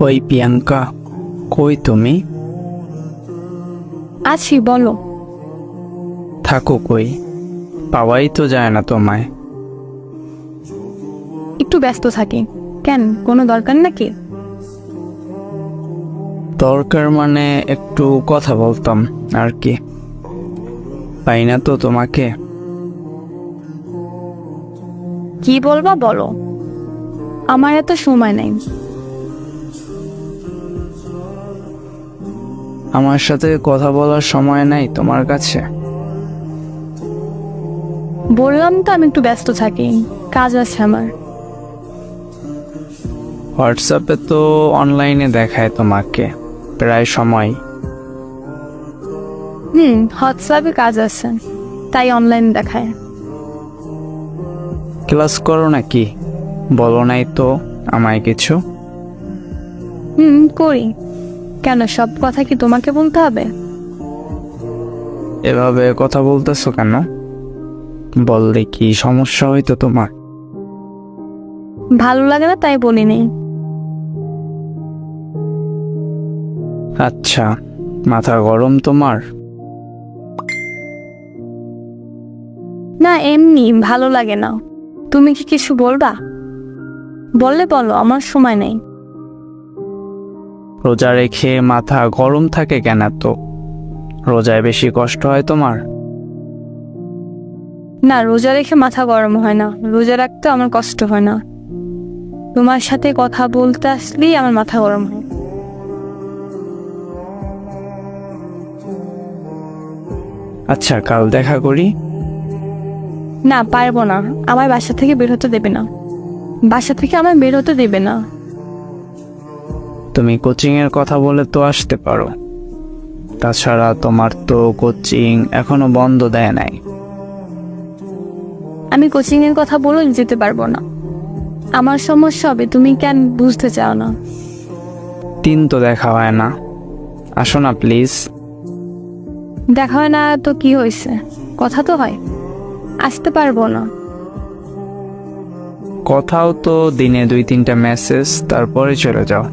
ওই প্রিয়াঙ্কা, কই তুমি? আছি, বলো। থাকো কই? পাওয়াই তো যায় না তোমায়। একটু ব্যস্ত থাকি। কেন, কোনো দরকার নাকি? দরকার মানে একটু কথা বলতাম আর কি। পাই না তো তোমাকে। কি বলবা বলো, আমার এত সময় নেই। আমার সাথে কথা বলার সময় নাই তোমার কাছে? বললাম তো আমি একটু ব্যস্ত থাকি, কাজ আছে আমার। হোয়াটসঅ্যাপে তো অনলাইনে দেখায় তোমাকে প্রায় সময়। হোয়াটসঅ্যাপে কাজ আছে, তাই অনলাইন দেখায়। ক্লাস করো নাকি? বলো নাই তো আমায় কিছু। করি। কেন, সব কথা কি তোমাকে বলতে হবে? এভাবে কথা বলতেছো কেন? বললে কি সমস্যা হইতো তোমার? ভালো লাগে না তাই বলিনি। আচ্ছা, মাথা গরম তোমার? না, এমনি ভালো লাগে না। তুমি কি কিছু বলবা? বললে বলো, আমার সময় নেই। রোজা রেখে মাথা গরম থাকে কেন? তো রোজায় বেশি কষ্ট হয় তোমার? না, রোজা রেখে মাথা গরম হয় না, রোজা রাখতে আমার কষ্ট হয় না। তোমার সাথে কথা বলতে আসলেই আমার মাথা গরম হয়। আচ্ছা, কাল দেখা করি। না, পারবো না। আমার বাসা থেকে বের হতে দেবে না। বাসা থেকে আমার বের হতে দেবে না। তুমি কোচিং এর কথা বলে তো আসতে পারো। তাছাড়া তোমার তো কোচিং এখনো বন্ধ দেয় নাই। আমি কোচিং এর কথা বলে যেতে পারবো না। আমার সমস্যা হবে, তুমি কেন বুঝতে চাও না? দিন তো দেখা হয় না। আসো না প্লিজ। দেখা হয় না তো কি হয়েছে? কথা তো হয়। আসতে পারবো না। কথাও তো দিনে 2-3টা মেসেজ, তারপরে চলে যাও।